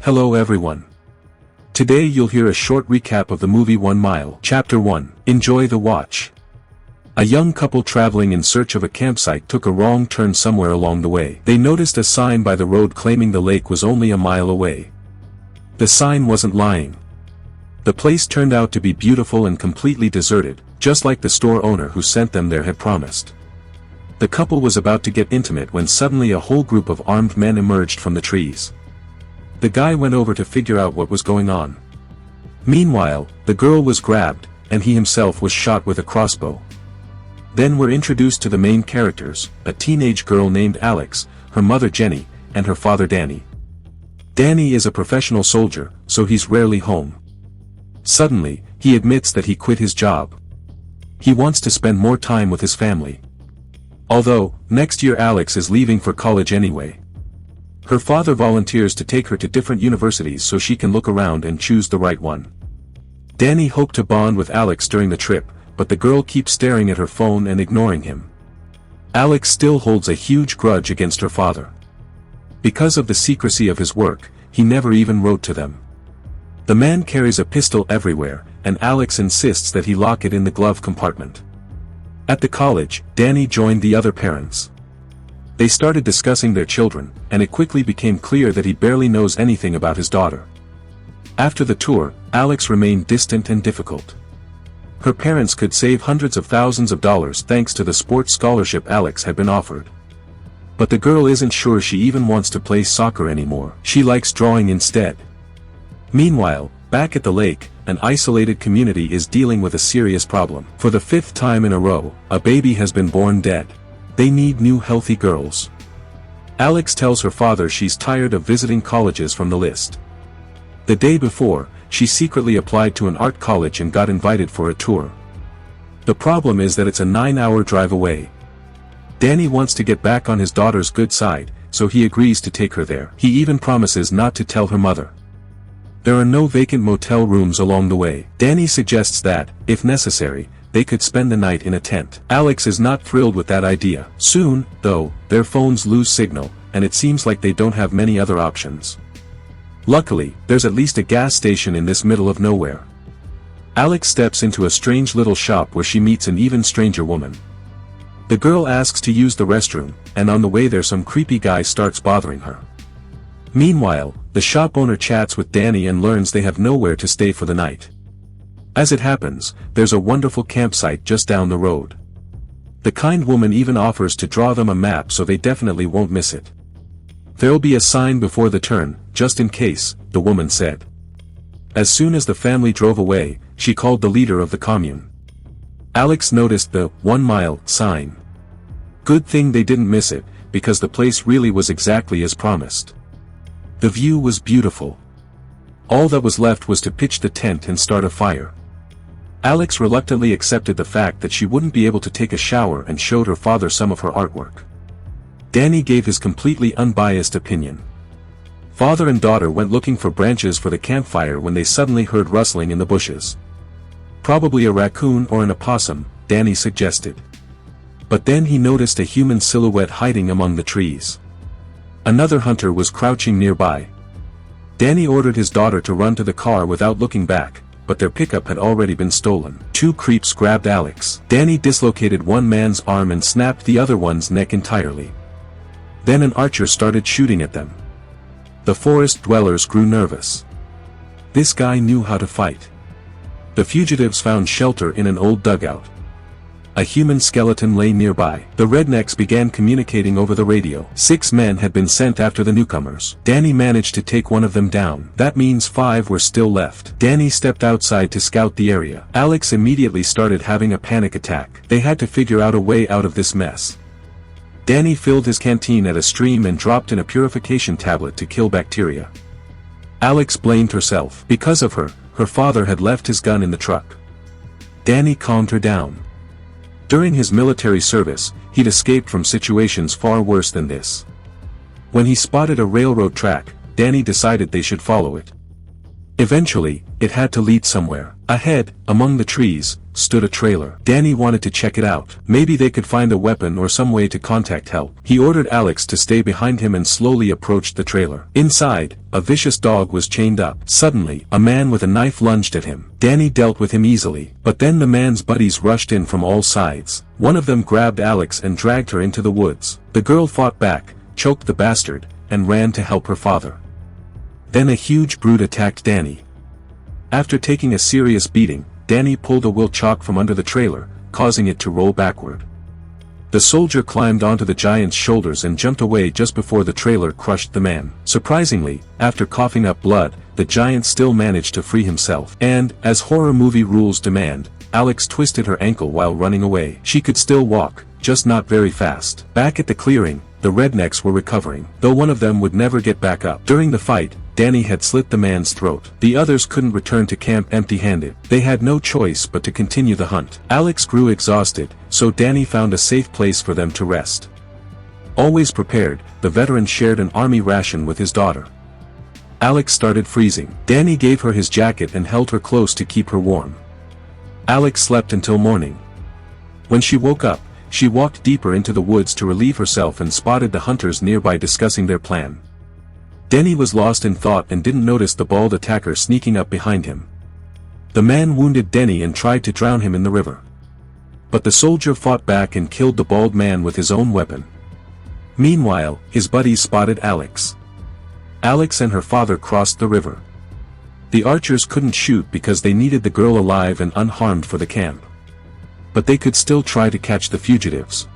Hello everyone. Today you'll hear a short recap of the movie 1 Mile. Chapter 1. Enjoy the watch. A young couple traveling in search of a campsite took a wrong turn somewhere along the way. They noticed a sign by the road claiming the lake was only a mile away. The sign wasn't lying. The place turned out to be beautiful and completely deserted, just like the store owner who sent them there had promised. The couple was about to get intimate when suddenly a whole group of armed men emerged from the trees. The guy went over to figure out what was going on. Meanwhile, the girl was grabbed, and he himself was shot with a crossbow. Then we're introduced to the main characters, a teenage girl named Alex, her mother Jenny, and her father Danny. Danny is a professional soldier, so he's rarely home. Suddenly, he admits that he quit his job. He wants to spend more time with his family. Although, next year Alex is leaving for college anyway. Her father volunteers to take her to different universities so she can look around and choose the right one. Danny hoped to bond with Alex during the trip, but the girl keeps staring at her phone and ignoring him. Alex still holds a huge grudge against her father. Because of the secrecy of his work, he never even wrote to them. The man carries a pistol everywhere, and Alex insists that he lock it in the glove compartment. At the college, Danny joined the other parents. They started discussing their children, and it quickly became clear that he barely knows anything about his daughter. After the tour, Alex remained distant and difficult. Her parents could save hundreds of thousands of dollars thanks to the sports scholarship Alex had been offered. But the girl isn't sure she even wants to play soccer anymore. She likes drawing instead. Meanwhile, back at the lake, an isolated community is dealing with a serious problem. For the 5th time in a row, a baby has been born dead. They need new healthy girls. Alex tells her father she's tired of visiting colleges from the list. The day before, she secretly applied to an art college and got invited for a tour. The problem is that it's a 9-hour drive away. Danny wants to get back on his daughter's good side, so he agrees to take her there. He even promises not to tell her mother. There are no vacant motel rooms along the way. Danny suggests that, if necessary, they could spend the night in a tent. Alex is not thrilled with that idea. Soon, though, their phones lose signal, and it seems like they don't have many other options. Luckily, there's at least a gas station in this middle of nowhere. Alex steps into a strange little shop where she meets an even stranger woman. The girl asks to use the restroom, and on the way there some creepy guy starts bothering her. Meanwhile, the shop owner chats with Danny and learns they have nowhere to stay for the night. As it happens, there's a wonderful campsite just down the road. The kind woman even offers to draw them a map so they definitely won't miss it. There'll be a sign before the turn, just in case, the woman said. As soon as the family drove away, she called the leader of the commune. Alex noticed the 1 mile sign. Good thing they didn't miss it, because the place really was exactly as promised. The view was beautiful. All that was left was to pitch the tent and start a fire. Alex reluctantly accepted the fact that she wouldn't be able to take a shower and showed her father some of her artwork. Danny gave his completely unbiased opinion. Father and daughter went looking for branches for the campfire when they suddenly heard rustling in the bushes. Probably a raccoon or an opossum, Danny suggested. But then he noticed a human silhouette hiding among the trees. Another hunter was crouching nearby. Danny ordered his daughter to run to the car without looking back, but their pickup had already been stolen. 2 creeps grabbed Alex. Danny dislocated one man's arm and snapped the other one's neck entirely. Then an archer started shooting at them. The forest dwellers grew nervous. This guy knew how to fight. The fugitives found shelter in an old dugout. A human skeleton lay nearby. The rednecks began communicating over the radio. 6 men had been sent after the newcomers. Danny managed to take one of them down. That means 5 were still left. Danny stepped outside to scout the area. Alex immediately started having a panic attack. They had to figure out a way out of this mess. Danny filled his canteen at a stream and dropped in a purification tablet to kill bacteria. Alex blamed herself. Because of her, her father had left his gun in the truck. Danny calmed her down. During his military service, he'd escaped from situations far worse than this. When he spotted a railroad track, Danny decided they should follow it. Eventually, it had to lead somewhere. Ahead, among the trees, stood a trailer. Danny wanted to check it out. Maybe they could find a weapon or some way to contact help. He ordered Alex to stay behind him and slowly approached the trailer. Inside, a vicious dog was chained up. Suddenly, a man with a knife lunged at him. Danny dealt with him easily, but then the man's buddies rushed in from all sides. One of them grabbed Alex and dragged her into the woods. The girl fought back, choked the bastard, and ran to help her father. Then a huge brute attacked Danny. After taking a serious beating, Danny pulled a wheel chock from under the trailer, causing it to roll backward. The soldier climbed onto the giant's shoulders and jumped away just before the trailer crushed the man. Surprisingly, after coughing up blood, the giant still managed to free himself. And, as horror movie rules demand, Alex twisted her ankle while running away. She could still walk, just not very fast. Back at the clearing, the rednecks were recovering, though one of them would never get back up. During the fight, Danny had slit the man's throat. The others couldn't return to camp empty-handed. They had no choice but to continue the hunt. Alex grew exhausted, so Danny found a safe place for them to rest. Always prepared, the veteran shared an army ration with his daughter. Alex started freezing. Danny gave her his jacket and held her close to keep her warm. Alex slept until morning. When she woke up, she walked deeper into the woods to relieve herself and spotted the hunters nearby discussing their plan. Danny was lost in thought and didn't notice the bald attacker sneaking up behind him. The man wounded Danny and tried to drown him in the river. But the soldier fought back and killed the bald man with his own weapon. Meanwhile, his buddies spotted Alex. Alex and her father crossed the river. The archers couldn't shoot because they needed the girl alive and unharmed for the camp. But they could still try to catch the fugitives.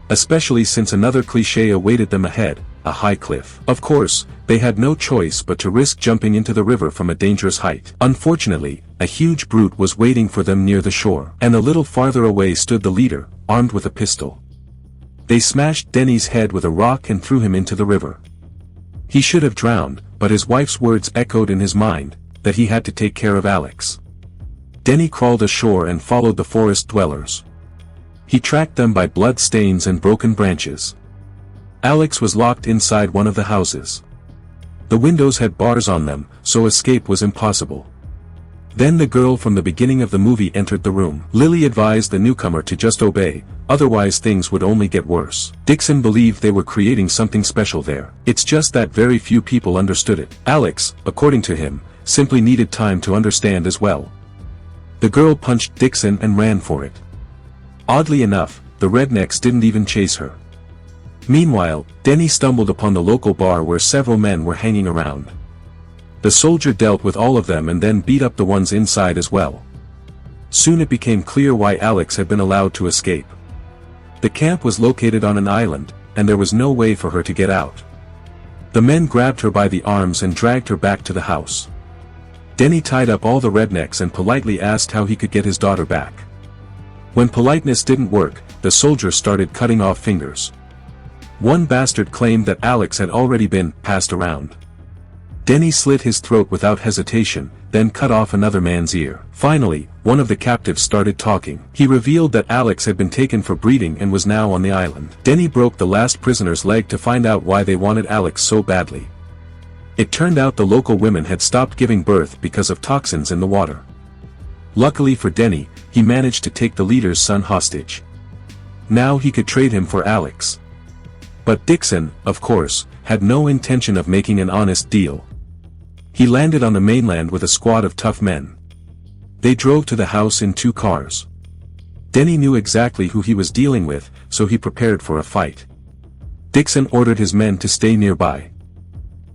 Especially since another cliché awaited them ahead, a high cliff. Of course, they had no choice but to risk jumping into the river from a dangerous height. Unfortunately, a huge brute was waiting for them near the shore. And a little farther away stood the leader, armed with a pistol. They smashed Danny's head with a rock and threw him into the river. He should have drowned, but his wife's words echoed in his mind, that he had to take care of Alex. Danny crawled ashore and followed the forest dwellers. He tracked them by blood stains and broken branches. Alex was locked inside one of the houses. The windows had bars on them, so escape was impossible. Then the girl from the beginning of the movie entered the room. Lily advised the newcomer to just obey, otherwise things would only get worse. Dixon believed they were creating something special there. It's just that very few people understood it. Alex, according to him, simply needed time to understand as well. The girl punched Dixon and ran for it. Oddly enough, the rednecks didn't even chase her. Meanwhile, Danny stumbled upon the local bar where several men were hanging around. The soldier dealt with all of them and then beat up the ones inside as well. Soon it became clear why Alex had been allowed to escape. The camp was located on an island, and there was no way for her to get out. The men grabbed her by the arms and dragged her back to the house. Danny tied up all the rednecks and politely asked how he could get his daughter back. When politeness didn't work, the soldier started cutting off fingers. One bastard claimed that Alex had already been passed around. Danny slit his throat without hesitation, then cut off another man's ear. Finally, one of the captives started talking. He revealed that Alex had been taken for breeding and was now on the island. Danny broke the last prisoner's leg to find out why they wanted Alex so badly. It turned out the local women had stopped giving birth because of toxins in the water. Luckily for Danny, he managed to take the leader's son hostage. Now he could trade him for Alex. But Dixon, of course, had no intention of making an honest deal. He landed on the mainland with a squad of tough men. They drove to the house in 2 cars. Danny knew exactly who he was dealing with, so he prepared for a fight. Dixon ordered his men to stay nearby.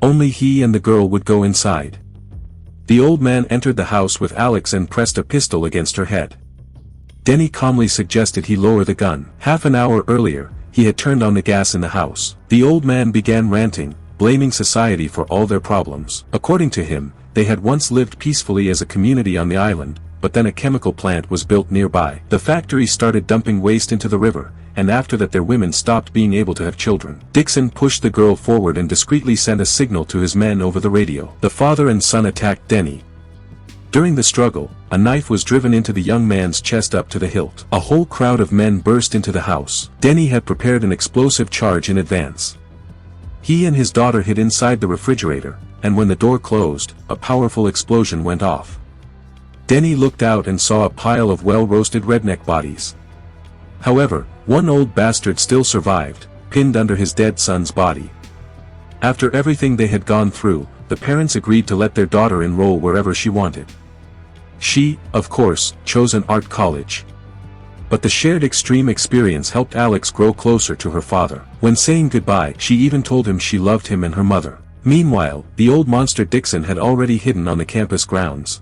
Only he and the girl would go inside. The old man entered the house with Alex and pressed a pistol against her head. Danny calmly suggested he lower the gun. Half an hour earlier, he had turned on the gas in the house. The old man began ranting, blaming society for all their problems. According to him, they had once lived peacefully as a community on the island, but then a chemical plant was built nearby. The factory started dumping waste into the river, and after that their women stopped being able to have children. Dixon pushed the girl forward and discreetly sent a signal to his men over the radio. The father and son attacked Danny. During the struggle, a knife was driven into the young man's chest up to the hilt. A whole crowd of men burst into the house. Danny had prepared an explosive charge in advance. He and his daughter hid inside the refrigerator, and when the door closed, a powerful explosion went off. Denny looked out and saw a pile of well-roasted redneck bodies. However, one old bastard still survived, pinned under his dead son's body. After everything they had gone through, the parents agreed to let their daughter enroll wherever she wanted. She, of course, chose an art college. But the shared extreme experience helped Alex grow closer to her father. When saying goodbye, she even told him she loved him and her mother. Meanwhile, the old monster Dixon had already hidden on the campus grounds.